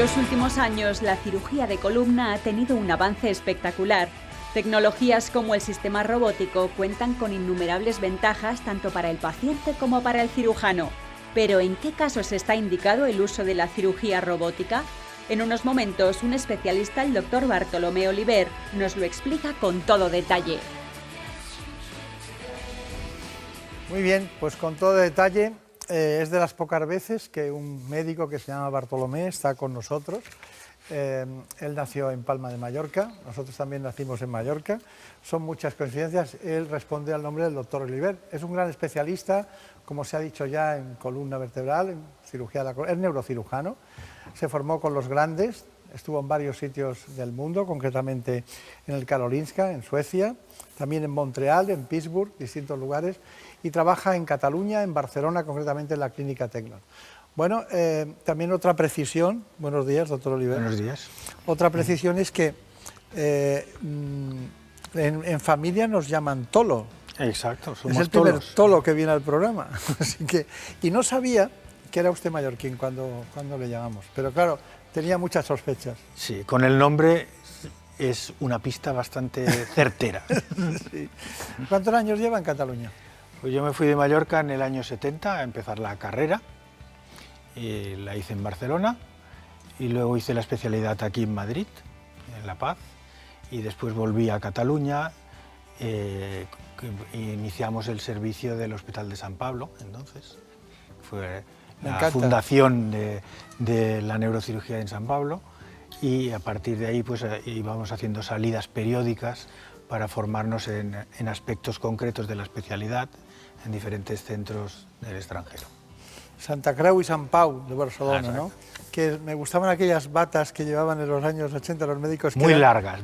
los últimos años, la cirugía de columna ha tenido un avance espectacular. Tecnologías como el sistema robótico cuentan con innumerables ventajas tanto para el paciente como para el cirujano. Pero ¿en qué casos está indicado el uso de la cirugía robótica? En unos momentos, un especialista, el doctor Bartolomé Oliver, nos lo explica con todo detalle. Muy bien, pues con todo detalle. Es de las pocas veces que un médico que se llama Bartolomé está con nosotros. Él nació en Palma de Mallorca, nosotros también nacimos en Mallorca. Son muchas coincidencias. Él responde al nombre del doctor Oliver. Es un gran especialista, como se ha dicho ya, en columna vertebral, en cirugía de la columna. Es neurocirujano, se formó con los grandes, estuvo en varios sitios del mundo, concretamente en el Karolinska, en Suecia, también en Montreal, en Pittsburgh, distintos lugares, y trabaja en Cataluña, en Barcelona, concretamente en la Clínica Tecnon. Bueno, también otra precisión, buenos días, doctor Oliver. Buenos días. Otra precisión es que en familia nos llaman Tolo. Exacto, somos es el primer tolos. Tolo que viene al programa. Así que, y no sabía que era usted mallorquín cuando le llamamos, pero claro, tenía muchas sospechas. Sí, con el nombre es una pista bastante certera. Sí. ¿Cuántos años lleva en Cataluña? Pues yo me fui de Mallorca en el año 70 a empezar la carrera, y la hice en Barcelona, y luego hice la especialidad aquí en Madrid, en La Paz, y después volví a Cataluña, e iniciamos el servicio del Hospital de San Pablo, entonces, fue la fundación de la neurocirugía en San Pablo, y a partir de ahí pues íbamos haciendo salidas periódicas para formarnos en aspectos concretos de la especialidad en diferentes centros del extranjero. Santa Creu y Sant Pau de Barcelona, ¿no? Que me gustaban aquellas batas que llevaban en los años 80 los médicos. Muy largas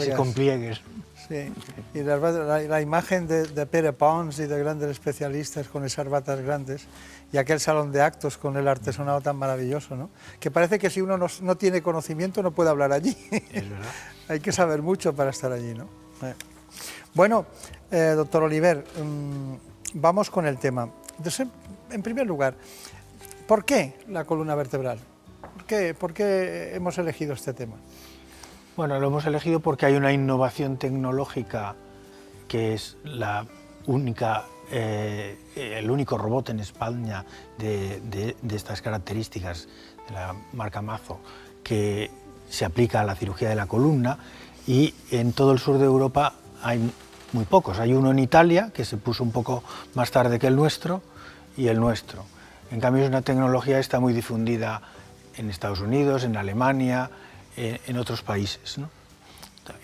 y con pliegues. Sí, y la imagen de Pere Pons y de grandes especialistas con esas batas grandes y aquel salón de actos con el artesonado tan maravilloso, ¿no? Que parece que si uno no tiene conocimiento no puede hablar allí. Es verdad. Hay que saber mucho para estar allí, ¿no? Bueno, doctor Oliver, vamos con el tema. Entonces, en primer lugar, ¿por qué la columna vertebral? ¿Por qué hemos elegido este tema? Bueno, lo hemos elegido porque hay una innovación tecnológica que es el único robot en España de estas características, de la marca Mazo, que se aplica a la cirugía de la columna, y en todo el sur de Europa hay muy pocos. Hay uno en Italia, que se puso un poco más tarde que el nuestro, y el nuestro. En cambio es una tecnología que está muy difundida en Estados Unidos, en Alemania, en otros países, ¿no?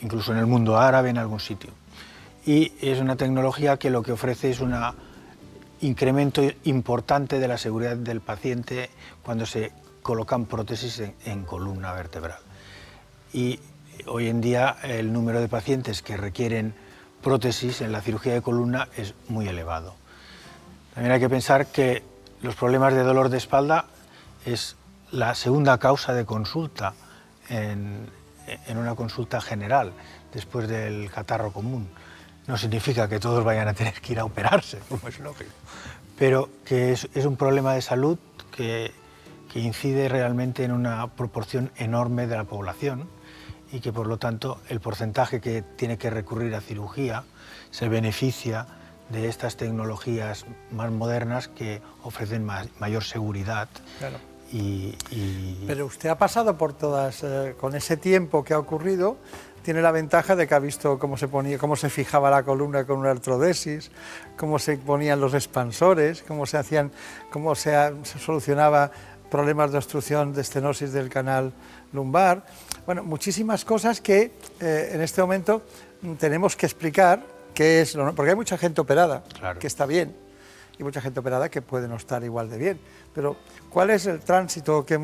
Incluso en el mundo árabe, en algún sitio. Y es una tecnología que lo que ofrece es un incremento importante de la seguridad del paciente cuando se colocan prótesis en columna vertebral. Y hoy en día el número de pacientes que requieren prótesis en la cirugía de columna es muy elevado. También hay que pensar que los problemas de dolor de espalda es la segunda causa de consulta en una consulta general, después del catarro común. No significa que todos vayan a tener que ir a operarse, como es lógico, pero que es un problema de salud que incide realmente en una proporción enorme de la población y que, por lo tanto, el porcentaje que tiene que recurrir a cirugía se beneficia de estas tecnologías más modernas que ofrecen mayor seguridad. Claro. Y... Pero usted ha pasado por todas, con ese tiempo que ha ocurrido, tiene la ventaja de que ha visto cómo se fijaba la columna con una artrodesis, cómo se ponían los expansores, cómo se solucionaba problemas de obstrucción de estenosis del canal lumbar. Bueno, muchísimas cosas que en este momento tenemos que explicar qué es, porque hay mucha gente operada, claro, que está bien, y mucha gente operada que puede no estar igual de bien. Pero, ¿cuál es el tránsito que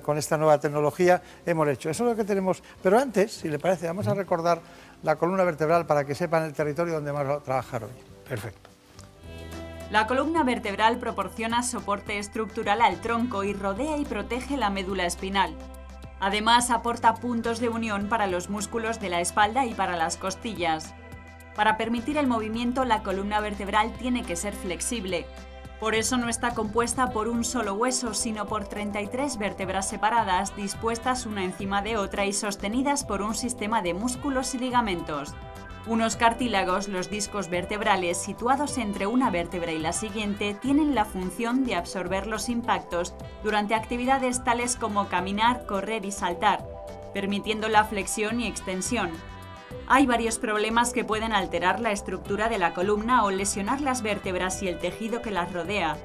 con esta nueva tecnología hemos hecho? Eso es lo que tenemos. Pero antes, si le parece, vamos a recordar la columna vertebral para que sepan el territorio donde vamos a trabajar hoy. Perfecto. La columna vertebral proporciona soporte estructural al tronco y rodea y protege la médula espinal. Además, aporta puntos de unión para los músculos de la espalda y para las costillas. Para permitir el movimiento, la columna vertebral tiene que ser flexible. Por eso no está compuesta por un solo hueso, sino por 33 vértebras separadas, dispuestas una encima de otra y sostenidas por un sistema de músculos y ligamentos. Unos cartílagos, los discos vertebrales, situados entre una vértebra y la siguiente, tienen la función de absorber los impactos durante actividades tales como caminar, correr y saltar, permitiendo la flexión y extensión. Hay varios problemas que pueden alterar la estructura de la columna o lesionar las vértebras y el tejido que las rodea.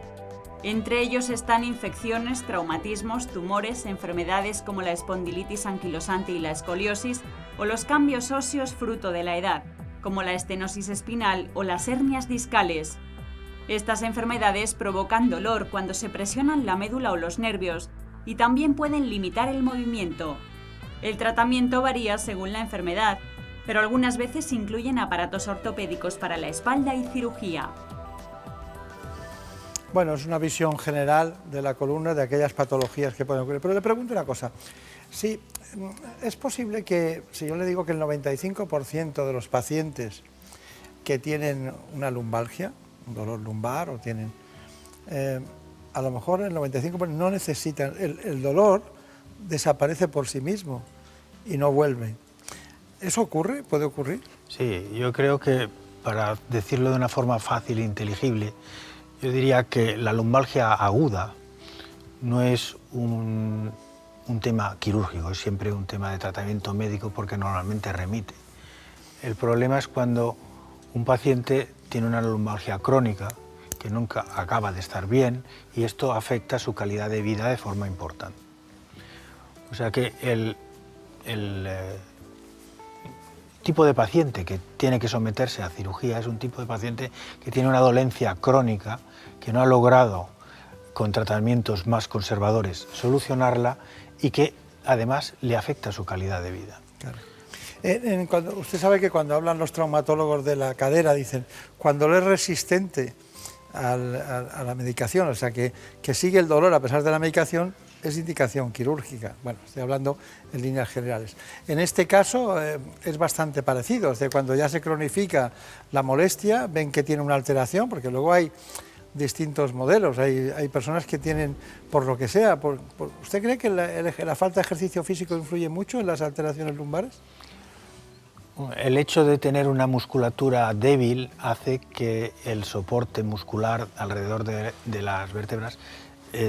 Entre ellos están infecciones, traumatismos, tumores, enfermedades como la espondilitis anquilosante y la escoliosis, o los cambios óseos fruto de la edad, como la estenosis espinal o las hernias discales. Estas enfermedades provocan dolor cuando se presionan la médula o los nervios, y también pueden limitar el movimiento. El tratamiento varía según la enfermedad, pero algunas veces incluyen aparatos ortopédicos para la espalda y cirugía. Bueno, es una visión general de la columna, de aquellas patologías que pueden ocurrir. Pero le pregunto una cosa, si es posible que, si yo le digo que el 95% de los pacientes que tienen una lumbalgia, un dolor lumbar, o tienen, a lo mejor el 95% no necesitan, el dolor desaparece por sí mismo y no vuelve. ¿Eso ocurre? ¿Puede ocurrir? Sí, yo creo que, para decirlo de una forma fácil e inteligible, yo diría que la lumbalgia aguda no es un tema quirúrgico, es siempre un tema de tratamiento médico porque normalmente remite. El problema es cuando un paciente tiene una lumbalgia crónica que nunca acaba de estar bien y esto afecta su calidad de vida de forma importante. O sea que el tipo de paciente que tiene que someterse a cirugía es un tipo de paciente que tiene una dolencia crónica, que no ha logrado con tratamientos más conservadores solucionarla y que además le afecta su calidad de vida. Claro. Usted sabe que cuando hablan los traumatólogos de la cadera dicen, cuando él es resistente a la medicación, o sea que sigue el dolor a pesar de la medicación, es indicación quirúrgica. Bueno, estoy hablando en líneas generales. En este caso es bastante parecido, es decir, cuando ya se cronifica la molestia, ven que tiene una alteración, porque luego hay distintos modelos, hay personas que tienen, por lo que sea, ¿usted cree que la falta de ejercicio físico influye mucho en las alteraciones lumbares? El hecho de tener una musculatura débil hace que el soporte muscular alrededor de las vértebras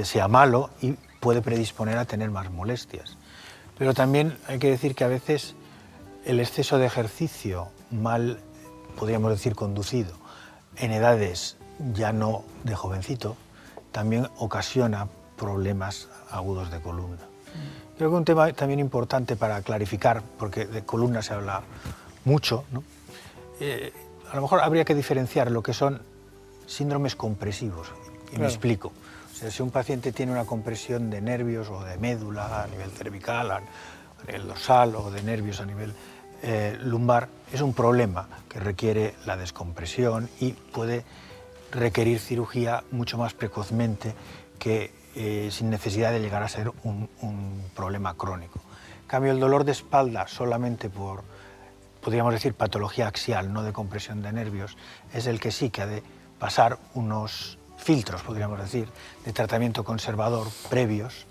sea malo y puede predisponer a tener más molestias. Pero también hay que decir que a veces el exceso de ejercicio mal, podríamos decir, conducido en edades ya no de jovencito, también ocasiona problemas agudos de columna. Creo que un tema también importante para clarificar, porque de columna se habla mucho, ¿no? A lo mejor habría que diferenciar lo que son síndromes compresivos, y claro. Me explico. O sea, si un paciente tiene una compresión de nervios o de médula a nivel cervical, a nivel dorsal, o de nervios a nivel lumbar, es un problema que requiere la descompresión y puede requerir cirugía mucho más precozmente que sin necesidad de llegar a ser un problema crónico. En cambio, el dolor de espalda solamente por, podríamos decir, patología axial, no de compresión de nervios, es el que sí que ha de pasar unos filtros, podríamos decir, de tratamiento conservador previos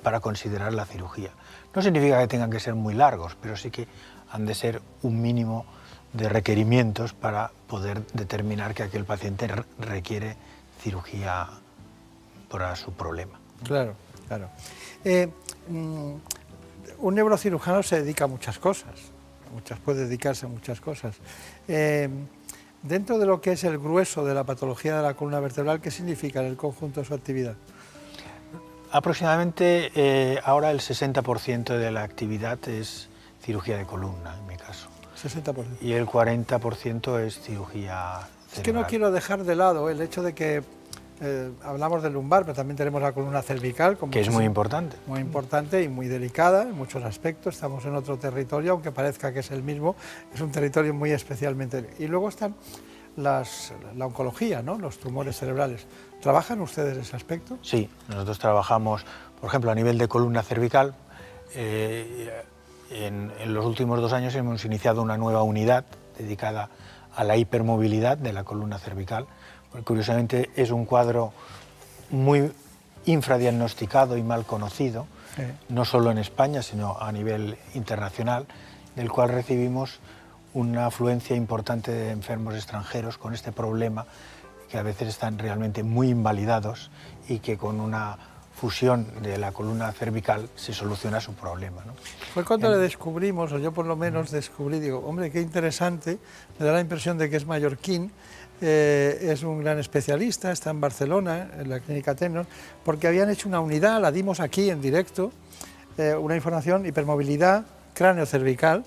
para considerar la cirugía. No significa que tengan que ser muy largos, pero sí que han de ser un mínimo de requerimientos para poder determinar que aquel paciente requiere cirugía para su problema. Claro, claro. Un neurocirujano se dedica a muchas cosas, puede dedicarse a muchas cosas. Dentro de lo que es el grueso de la patología de la columna vertebral, ¿qué significa en el conjunto de su actividad? Aproximadamente ahora el 60% de la actividad es cirugía de columna, en mi caso. 60%. Y el 40% es cirugía cerebral. Es que no quiero dejar de lado el hecho de que hablamos del lumbar, pero también tenemos la columna cervical. Que es muy importante. Muy importante y muy delicada en muchos aspectos. Estamos en otro territorio, aunque parezca que es el mismo, es un territorio muy especialmente... Y luego están la oncología, ¿no? Los tumores cerebrales. ¿Trabajan ustedes ese aspecto? Sí, nosotros trabajamos, por ejemplo, a nivel de columna cervical. En los últimos 2 años hemos iniciado una nueva unidad dedicada a la hipermovilidad de la columna cervical, Curiosamente es un cuadro muy infradiagnosticado y mal conocido, no solo en España, sino a nivel internacional, del cual recibimos una afluencia importante de enfermos extranjeros con este problema, que a veces están realmente muy invalidados y que con una fusión de la columna cervical se soluciona su problema, ¿no? Fue cuando le descubrimos, o yo por lo menos descubrí, digo, hombre, qué interesante, me da la impresión de que es mallorquín, es un gran especialista, está en Barcelona, en la Clínica Tecnon, porque habían hecho una unidad, la dimos aquí en directo, una información, hipermovilidad cráneo-cervical,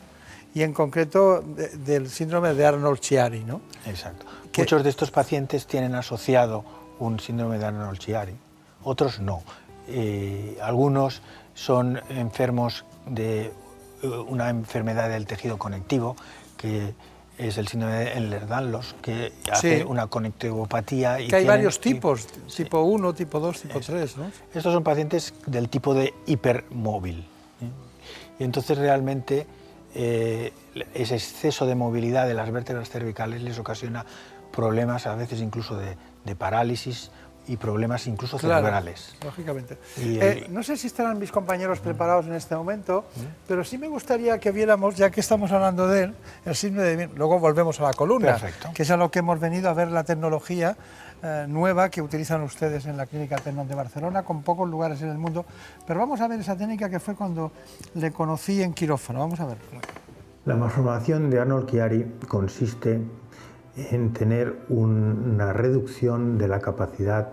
y en concreto del síndrome de Arnold-Chiari, ¿no? Exacto. Muchos de estos pacientes tienen asociado un síndrome de Arnold-Chiari, otros no. Algunos son enfermos de una enfermedad del tejido conectivo, que es el síndrome de Ehlers-Danlos, que hace una conectivopatía. Y que hay varios tipos, tipo 1, tipo 2, tipo 3, ¿no? Estos son pacientes del tipo de hipermóvil. Y entonces realmente ese exceso de movilidad de las vértebras cervicales les ocasiona problemas a veces incluso de parálisis y problemas incluso cerebrales. Lógicamente. No sé si estarán mis compañeros preparados en este momento, pero sí me gustaría que viéramos, ya que estamos hablando de él, el síndrome de... Luego volvemos a la columna, que es a lo que hemos venido a ver, la tecnología nueva que utilizan ustedes en la Clínica Tecnon de Barcelona, con pocos lugares en el mundo. Pero vamos a ver esa técnica que fue cuando le conocí en quirófano. Vamos a ver. La malformación de Arnold-Chiari consiste en tener una reducción de la capacidad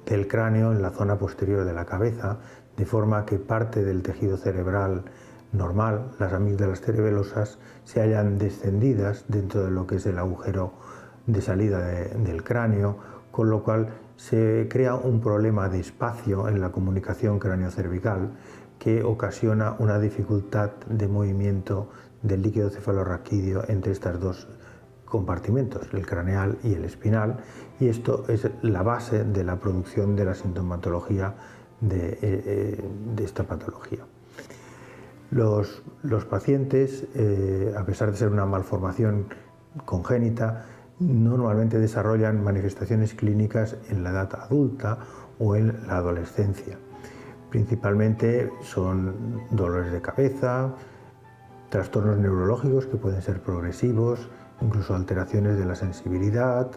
del cráneo en la zona posterior de la cabeza, de forma que parte del tejido cerebral normal, las amígdalas cerebelosas, se hallan descendidas dentro de lo que es el agujero de salida del cráneo, con lo cual se crea un problema de espacio en la comunicación cráneo-cervical que ocasiona una dificultad de movimiento del líquido cefalorraquídeo entre estas dos compartimentos, el craneal y el espinal, y esto es la base de la producción de la sintomatología de esta patología. Los pacientes, a pesar de ser una malformación congénita, normalmente desarrollan manifestaciones clínicas en la edad adulta o en la adolescencia. Principalmente son dolores de cabeza, trastornos neurológicos que pueden ser progresivos, incluso alteraciones de la sensibilidad,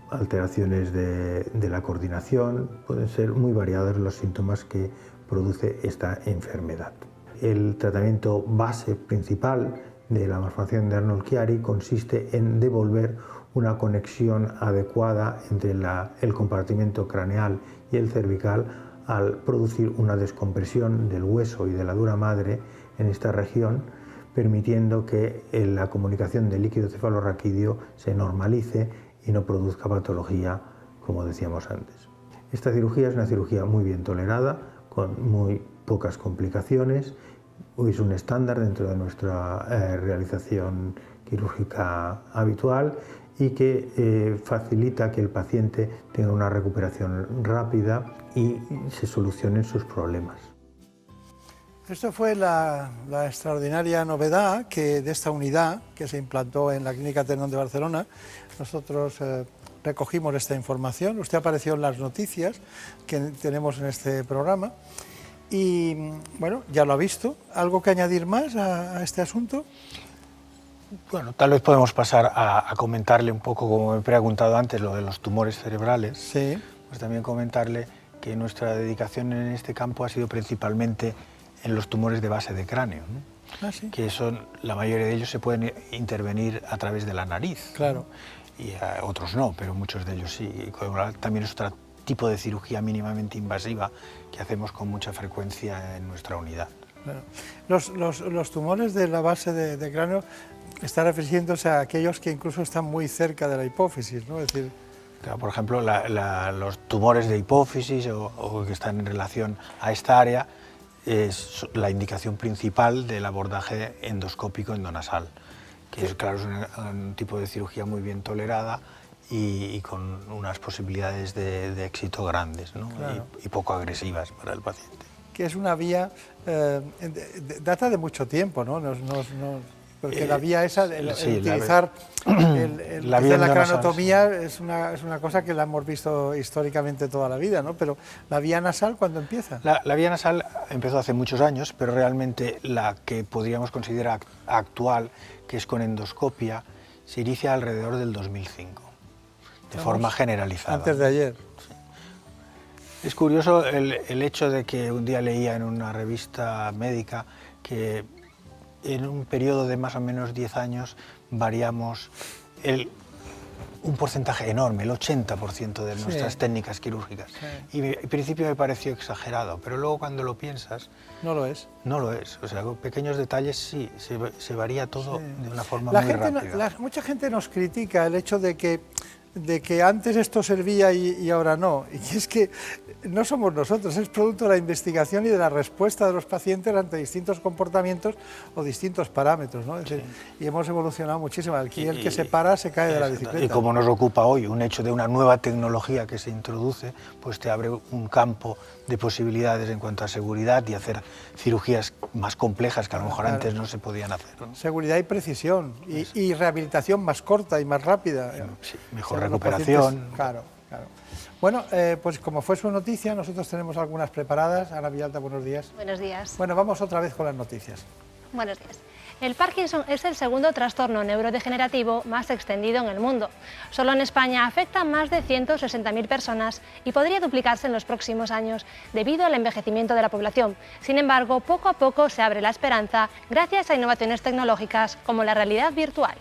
alteraciones de la coordinación. Pueden ser muy variados los síntomas que produce esta enfermedad. El tratamiento base principal de la malformación de Arnold-Chiari consiste en devolver una conexión adecuada entre el compartimento craneal y el cervical al producir una descompresión del hueso y de la dura madre en esta región, permitiendo que la comunicación del líquido cefalorraquídeo se normalice y no produzca patología, como decíamos antes. Esta cirugía es una cirugía muy bien tolerada, con muy pocas complicaciones, es un estándar dentro de nuestra realización quirúrgica habitual y que facilita que el paciente tenga una recuperación rápida y se solucionen sus problemas. Esto fue la extraordinaria novedad de esta unidad que se implantó en la Clínica Tecnon de Barcelona. Nosotros recogimos esta información, usted apareció en las noticias que tenemos en este programa y, bueno, ya lo ha visto. ¿Algo que añadir más a este asunto? Bueno, tal vez podemos pasar a comentarle un poco, como me he preguntado antes, lo de los tumores cerebrales. Sí. Pues también comentarle que nuestra dedicación en este campo ha sido principalmente en los tumores de base de cráneo, ¿no? Ah, sí. Que son, la mayoría de ellos se pueden intervenir a través de la nariz. Claro. ¿No? Y otros no, pero muchos de ellos sí. Y también es otro tipo de cirugía mínimamente invasiva que hacemos con mucha frecuencia en nuestra unidad. Claro. Los tumores de la base de cráneo están refiriéndose a aquellos que incluso están muy cerca de la hipófisis, ¿no? Es decir, claro, por ejemplo, los tumores de hipófisis o que están en relación a esta área es la indicación principal del abordaje endoscópico endonasal, que es, claro, es un tipo de cirugía muy bien tolerada y con unas posibilidades de éxito grandes, ¿no? Claro. y poco agresivas para el paciente. que es una vía, data de mucho tiempo, ¿no? porque la vía esa, el sí, utilizar la vía la endonasal, cranotomía es una cosa que la hemos visto históricamente toda la vida, ¿no? Pero la vía nasal, ¿cuándo empieza? La vía nasal empezó hace muchos años, pero realmente la que podríamos considerar actual, que es con endoscopia, se inicia alrededor del 2005, de forma generalizada. Antes de ayer. Es curioso el hecho de que un día leía en una revista médica que en un periodo de más o menos 10 años variamos un porcentaje enorme, el 80% de nuestras técnicas quirúrgicas. Y al principio me pareció exagerado, pero luego cuando lo piensas... No lo es. No lo es. O sea, con pequeños detalles sí, se varía todo de una forma muy rápida. Mucha gente nos critica el hecho de que antes esto servía y ahora no. Y es que no somos nosotros, es producto de la investigación y de la respuesta de los pacientes ante distintos comportamientos o distintos parámetros, ¿no? Es decir, y hemos evolucionado muchísimo. Aquí el que se para se cae de la bicicleta. Y como nos ocupa hoy un hecho de una nueva tecnología que se introduce, pues te abre un campo de posibilidades en cuanto a seguridad y hacer cirugías más complejas que a lo mejor antes no se podían hacer, ¿no? Seguridad y precisión y rehabilitación más corta y más rápida. Sí, mejor recuperación. Claro. Bueno, pues como fue su noticia, nosotros tenemos algunas preparadas. Ana Villalta, buenos días. Buenos días. Bueno, vamos otra vez con las noticias. Buenos días. El Parkinson es el segundo trastorno neurodegenerativo más extendido en el mundo. Solo en España afecta a más de 160.000 personas y podría duplicarse en los próximos años debido al envejecimiento de la población. Sin embargo, poco a poco se abre la esperanza gracias a innovaciones tecnológicas como la realidad virtual.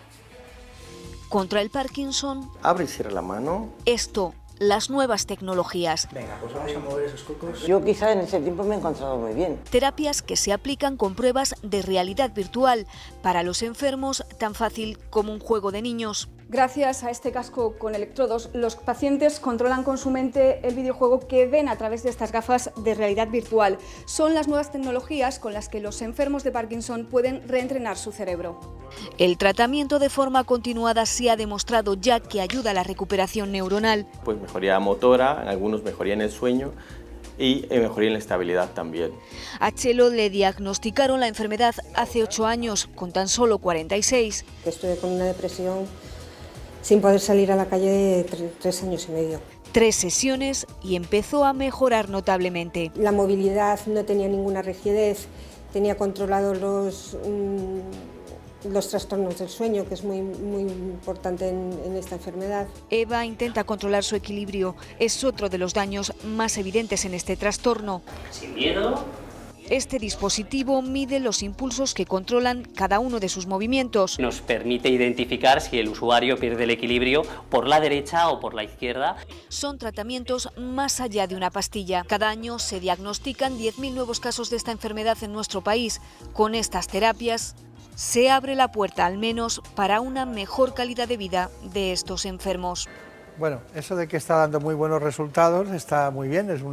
Contra el Parkinson, abre y cierra la mano. Esto, las nuevas tecnologías. Venga, pues vamos a mover esos cocos. Yo quizá en ese tiempo me he encontrado muy bien. Terapias que se aplican con pruebas de realidad virtual, para los enfermos tan fácil como un juego de niños. Gracias a este casco con electrodos, los pacientes controlan con su mente el videojuego que ven a través de estas gafas de realidad virtual. Son las nuevas tecnologías con las que los enfermos de Parkinson pueden reentrenar su cerebro. El tratamiento de forma continuada se ha demostrado ya que ayuda a la recuperación neuronal. Pues mejoría motora, algunos mejoría en el sueño y mejoría en la estabilidad también. A Chelo le diagnosticaron la enfermedad hace 8 años, con tan solo 46. Estuve con una depresión sin poder salir a la calle de 3 años y medio. 3 sesiones y empezó a mejorar notablemente. La movilidad, no tenía ninguna rigidez, tenía controlados los trastornos del sueño, que es muy importante en esta enfermedad. Eva intenta controlar su equilibrio. Es otro de los daños más evidentes en este trastorno. Sin miedo. Este dispositivo mide los impulsos que controlan cada uno de sus movimientos. Nos permite identificar si el usuario pierde el equilibrio por la derecha o por la izquierda. Son tratamientos más allá de una pastilla. Cada año se diagnostican 10.000 nuevos casos de esta enfermedad en nuestro país. Con estas terapias se abre la puerta, al menos, para una mejor calidad de vida de estos enfermos. Bueno, eso de que está dando muy buenos resultados está muy bien, es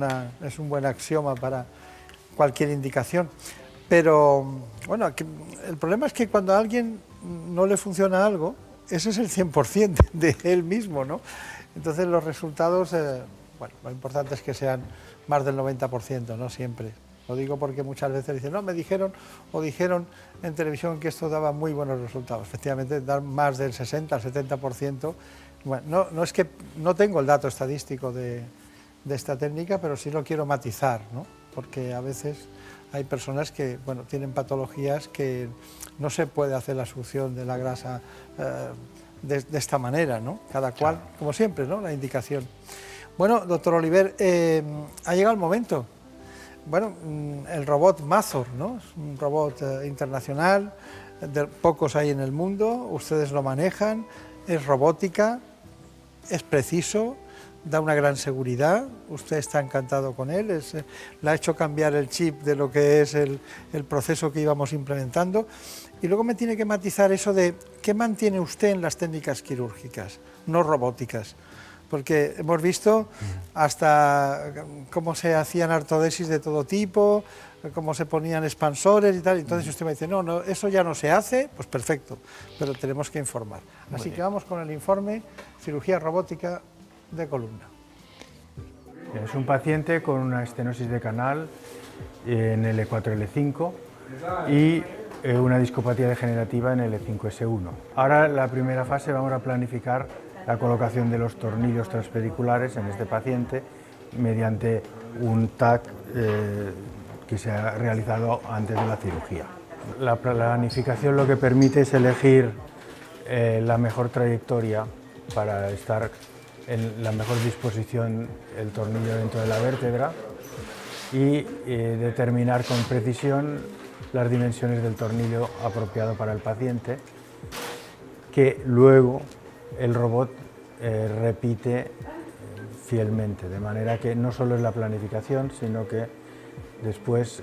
un buen axioma para cualquier indicación, pero bueno, el problema es que cuando a alguien no le funciona algo, ese es el 100% de él mismo, ¿no? Entonces los resultados, bueno, lo importante es que sean más del 90%, no siempre. Lo digo porque muchas veces dicen, no, me dijeron en televisión que esto daba muy buenos resultados. Efectivamente, dar más del 60 al 70%, bueno, no es que no tengo el dato estadístico de esta técnica, pero sí lo quiero matizar, ¿no? Porque a veces hay personas que, bueno, tienen patologías que no se puede hacer la succión de la grasa de esta manera, ¿no? Cada cual, como siempre, ¿no? La indicación. Bueno, doctor Oliver, ha llegado el momento. Bueno, el robot Mazor, ¿no? Es un robot internacional, pocos hay en el mundo, ustedes lo manejan, es robótica, es preciso, da una gran seguridad, usted está encantado con él, le ha hecho cambiar el chip de lo que es el proceso que íbamos implementando. Y luego me tiene que matizar eso de qué mantiene usted en las técnicas quirúrgicas, no robóticas. Porque hemos visto hasta cómo se hacían artrodesis de todo tipo, cómo se ponían expansores y tal. Entonces usted me dice, no, eso ya no se hace, pues perfecto, pero tenemos que informar. Así que vamos con el informe, cirugía robótica de columna. Es un paciente con una estenosis de canal en el L4, L5 y una discopatía degenerativa en L5S1. Ahora, la primera fase, vamos a planificar la colocación de los tornillos transpediculares en este paciente mediante un TAC que se ha realizado antes de la cirugía. La planificación lo que permite es elegir la mejor trayectoria para estar en la mejor disposición el tornillo dentro de la vértebra y determinar con precisión las dimensiones del tornillo apropiado para el paciente, que luego el robot repite fielmente, de manera que no solo es la planificación, sino que después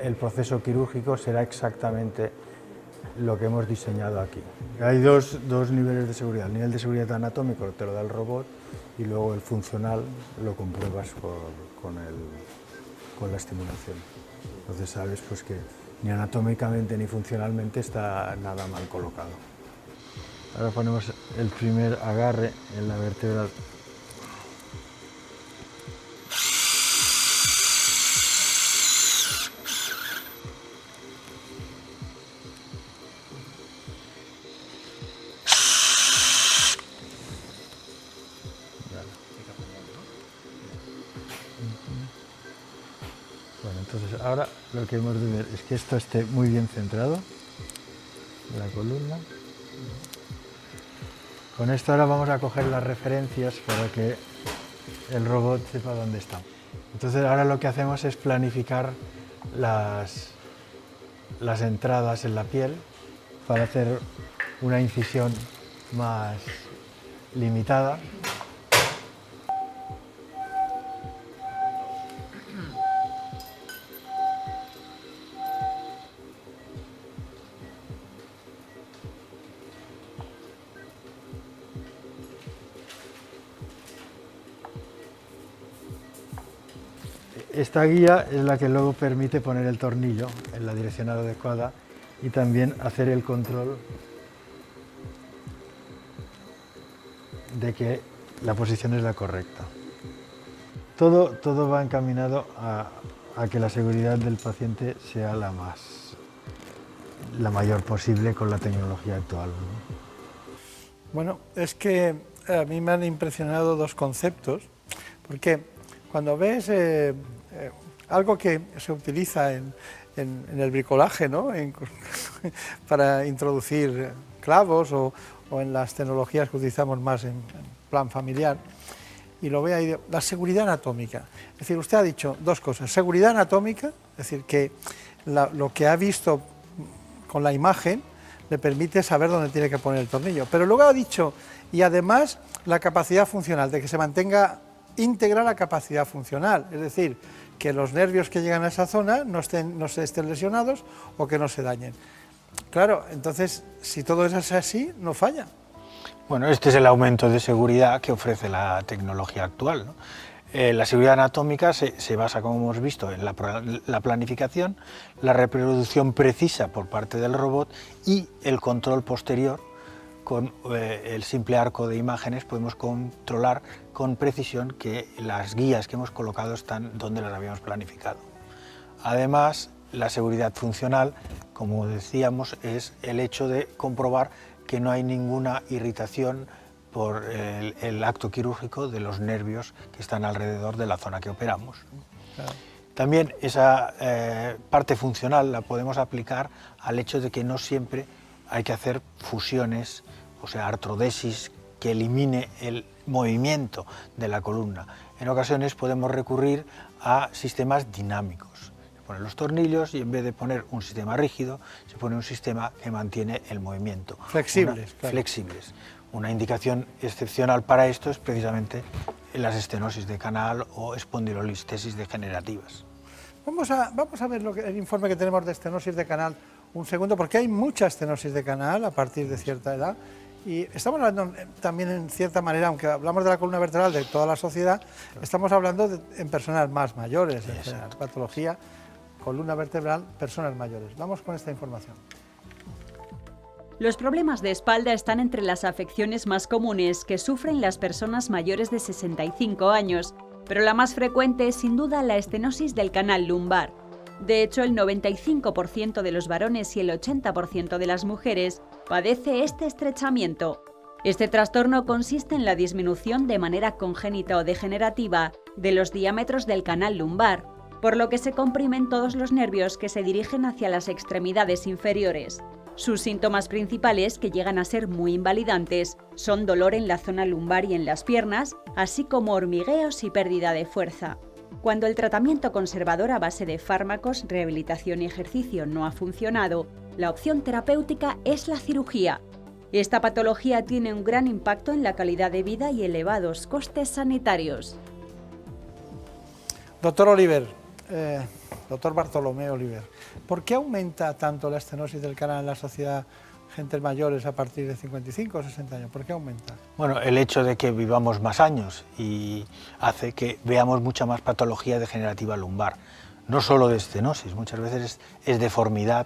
el proceso quirúrgico será exactamente lo que hemos diseñado aquí. Hay dos niveles de seguridad. El nivel de seguridad anatómico te lo da el robot y luego el funcional lo compruebas con la estimulación. Entonces sabes pues, que ni anatómicamente ni funcionalmente está nada mal colocado. Ahora ponemos el primer agarre en la vértebra. Bueno, entonces ahora lo que hemos de ver es que esto esté muy bien centrado en la columna. Con esto ahora vamos a coger las referencias para que el robot sepa dónde está. Entonces ahora lo que hacemos es planificar las entradas en la piel para hacer una incisión más limitada. Esta guía es la que luego permite poner el tornillo en la dirección adecuada y también hacer el control de que la posición es la correcta. Todo va encaminado a que la seguridad del paciente sea la mayor posible con la tecnología actual, ¿no? Bueno, es que a mí me han impresionado dos conceptos, porque cuando ves algo que se utiliza en el bricolaje, ¿no? Para introducir clavos o en las tecnologías que utilizamos más en plan familiar, y lo ve ahí, la seguridad anatómica. Es decir, usted ha dicho dos cosas: seguridad anatómica, es decir, que lo que ha visto con la imagen le permite saber dónde tiene que poner el tornillo, pero luego ha dicho, y además la capacidad funcional, de que se mantenga íntegra la capacidad funcional, es decir, que los nervios que llegan a esa zona no se estén lesionados o que no se dañen. Claro, entonces, si todo eso es así, no falla. Bueno, este es el aumento de seguridad que ofrece la tecnología actual, ¿no? La seguridad anatómica se basa, como hemos visto, en la planificación, la reproducción precisa por parte del robot y el control posterior. Con el simple arco de imágenes podemos controlar con precisión que las guías que hemos colocado están donde las habíamos planificado. Además, la seguridad funcional, como decíamos, es el hecho de comprobar que no hay ninguna irritación por el acto quirúrgico de los nervios que están alrededor de la zona que operamos. Claro. También esa parte funcional la podemos aplicar al hecho de que no siempre hay que hacer fusiones, o sea, artrodesis, que elimine el movimiento de la columna. En ocasiones podemos recurrir a sistemas dinámicos. Se ponen los tornillos y en vez de poner un sistema rígido, se pone un sistema que mantiene el movimiento. Flexibles. Claro. Flexibles. Una indicación excepcional para esto es precisamente las estenosis de canal o espondilolistesis degenerativas. Vamos a ver el informe que tenemos de estenosis de canal un segundo, porque hay mucha estenosis de canal a partir de cierta edad. Y estamos hablando también, en cierta manera, aunque hablamos de la columna vertebral de toda la sociedad, estamos hablando en personas más mayores, en patología, columna vertebral, personas mayores. Vamos con esta información. Los problemas de espalda están entre las afecciones más comunes que sufren las personas mayores de 65 años, pero la más frecuente es sin duda la estenosis del canal lumbar. De hecho, el 95% de los varones y el 80% de las mujeres padece este estrechamiento. Este trastorno consiste en la disminución de manera congénita o degenerativa de los diámetros del canal lumbar, por lo que se comprimen todos los nervios que se dirigen hacia las extremidades inferiores. Sus síntomas principales, que llegan a ser muy invalidantes, son dolor en la zona lumbar y en las piernas, así como hormigueos y pérdida de fuerza. Cuando el tratamiento conservador a base de fármacos, rehabilitación y ejercicio no ha funcionado, la opción terapéutica es la cirugía. Esta patología tiene un gran impacto en la calidad de vida y elevados costes sanitarios. Doctor Oliver, doctor Bartolomé Oliver, ¿por qué aumenta tanto la estenosis del canal en la sociedad, gentes mayores a partir de 55 o 60 años? ¿Por qué aumenta? Bueno, el hecho de que vivamos más años y hace que veamos mucha más patología degenerativa lumbar. No solo de estenosis, muchas veces es deformidad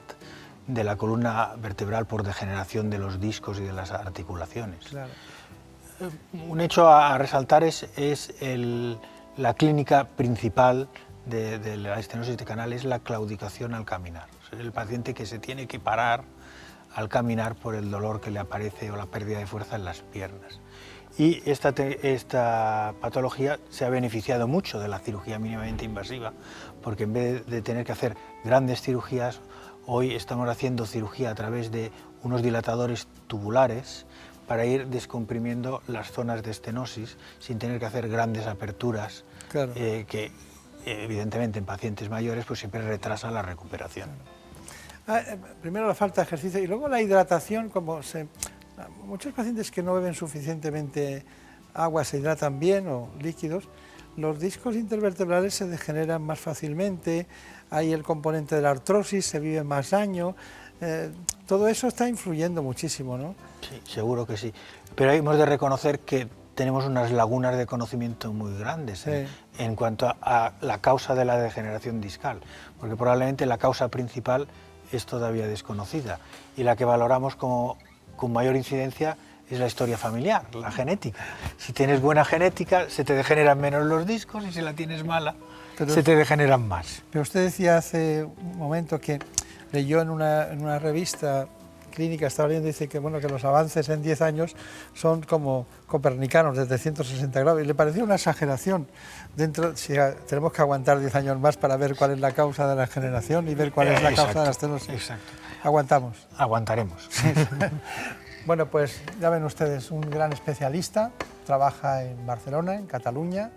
de la columna vertebral por degeneración de los discos y de las articulaciones. Claro. Un hecho a resaltar es la clínica principal de la estenosis de canal, es la claudicación al caminar. Es el paciente que se tiene que parar al caminar por el dolor que le aparece o la pérdida de fuerza en las piernas. Y esta patología se ha beneficiado mucho de la cirugía mínimamente invasiva, porque en vez de tener que hacer grandes cirugías, hoy estamos haciendo cirugía a través de unos dilatadores tubulares para ir descomprimiendo las zonas de estenosis sin tener que hacer grandes aperturas, claro, que evidentemente en pacientes mayores pues siempre retrasa la recuperación. Primero la falta de ejercicio y luego la hidratación. Muchos pacientes que no beben suficientemente agua se hidratan bien o líquidos. Los discos intervertebrales se degeneran más fácilmente, hay el componente de la artrosis, se vive más años, todo eso está influyendo muchísimo, ¿no? Sí, seguro que sí, pero hemos de reconocer que tenemos unas lagunas de conocimiento muy grandes, sí, en cuanto a la causa de la degeneración discal, porque probablemente la causa principal es todavía desconocida y la que valoramos con mayor incidencia es la historia familiar, la genética. Si tienes buena genética, se te degeneran menos los discos, y si la tienes mala, se te degeneran más. Pero usted decía hace un momento que leyó en una revista clínica, estaba leyendo, dice que, bueno, que los avances en 10 años son como copernicanos, desde 160 grados, y le pareció una exageración. Tenemos que aguantar 10 años más para ver cuál es la causa de la degeneración y ver cuál es la causa de la estenosis. Exacto. ¿Aguantamos? Aguantaremos. Sí. Bueno, pues ya ven ustedes, un gran especialista, trabaja en Barcelona, en Cataluña,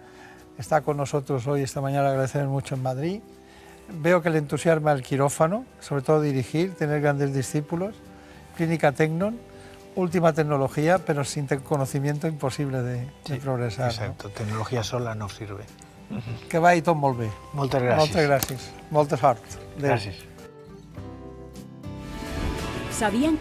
está con nosotros hoy, esta mañana, agradecemos mucho en Madrid. Veo que le entusiasma el quirófano, sobre todo dirigir, tener grandes discípulos. Clínica Tecnon, última tecnología, pero sin conocimiento imposible de progresar. Exacto, ¿no? Tecnología sola no sirve. Que vagi tot molt bé. Moltes gràcies. Moltes gràcies. Molta sort. Adéu. Gràcies. ¿Sabían